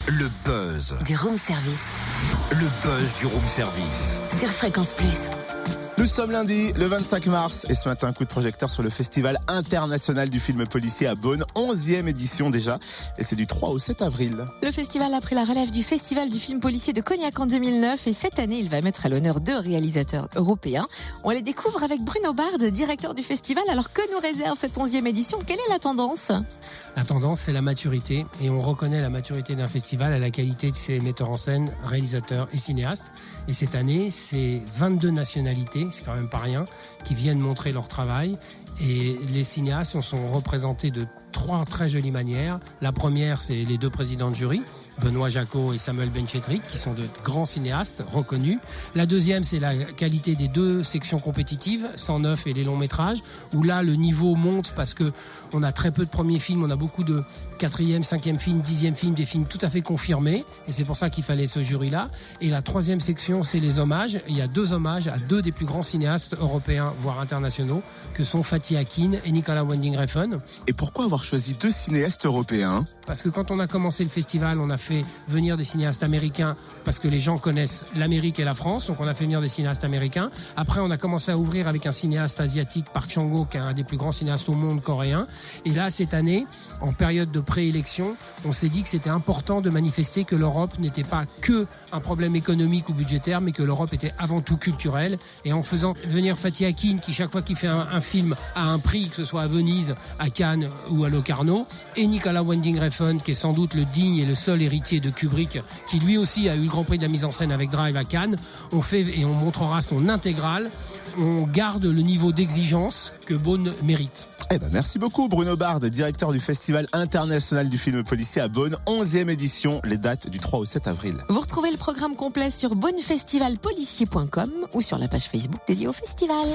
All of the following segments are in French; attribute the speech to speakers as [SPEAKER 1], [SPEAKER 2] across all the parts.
[SPEAKER 1] Le buzz.
[SPEAKER 2] Du room service.
[SPEAKER 1] Le buzz du room service.
[SPEAKER 2] Sur Fréquence Plus.
[SPEAKER 3] Nous sommes lundi, le 25 mars, et ce matin, un coup de projecteur sur le Festival international du film policier à Beaune, 11e édition déjà, et c'est du 3 au 7 avril.
[SPEAKER 4] Le festival a pris la relève du Festival du film policier de Cognac en 2009, et cette année, il va mettre à l'honneur 2 réalisateurs européens. On les découvre avec Bruno Bard, directeur du festival. Alors que nous réserve cette 11e édition? Quelle est la tendance?
[SPEAKER 5] La tendance, c'est la maturité, et on reconnaît la maturité d'un festival à la qualité de ses metteurs en scène, réalisateurs et cinéastes. Et cette année, c'est 22 nationalités, c'est quand même pas rien, qui viennent montrer leur travail. Et les cinéastes sont représentés de 3 très jolies manières. La première, c'est les 2 présidents de jury, Benoît Jacot et Samuel Benchetrit, qui sont de grands cinéastes reconnus. La deuxième, c'est la qualité des 2 sections compétitives, 109 et les longs métrages, où là, le niveau monte parce que on a très peu de premiers films, on a beaucoup de 4e, 5e films, 10e films, des films tout à fait confirmés. Et c'est pour ça qu'il fallait ce jury-là. Et la 3e section, c'est les hommages. Il y a 2 hommages à 2 des plus grands cinéastes européens, voire internationaux, que sont Fatih Akin et Nicolas Winding Refn.
[SPEAKER 3] Et pourquoi avoir choisi 2 cinéastes européens?
[SPEAKER 5] Parce que quand on a commencé le festival, on a fait venir des cinéastes américains parce que les gens connaissent l'Amérique et la France, donc on a fait venir des cinéastes américains. Après, on a commencé à ouvrir avec un cinéaste asiatique, Park Chan-wook, qui est un des plus grands cinéastes au monde, coréen. Et là, cette année, en période de préélection, on s'est dit que c'était important de manifester que l'Europe n'était pas que un problème économique ou budgétaire, mais que l'Europe était avant tout culturelle. Et en faisant venir Fatih Akin, qui chaque fois qu'il fait un film a un prix, que ce soit à Venise, à Cannes ou à Locarno, et Nicolas Winding Refn, qui est sans doute le digne et le seul héritier de Kubrick, qui lui aussi a eu le Grand Prix de la mise en scène avec Drive à Cannes. On fait et on montrera son intégrale. On garde le niveau d'exigence que Beaune mérite.
[SPEAKER 3] Merci beaucoup Bruno Bard, directeur du Festival international du film policier à Beaune, 11e édition, les dates du 3 au 7 avril.
[SPEAKER 4] Vous retrouvez le programme complet sur beaunefestivalpolicier.com ou sur la page Facebook dédiée au festival.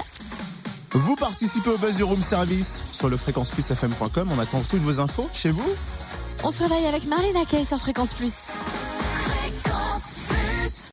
[SPEAKER 3] Vous participez au buzz du room service sur le fréquenceplusfm.com. On attend toutes vos infos chez vous.
[SPEAKER 4] On se réveille avec Marlène Kay sur Fréquence Plus.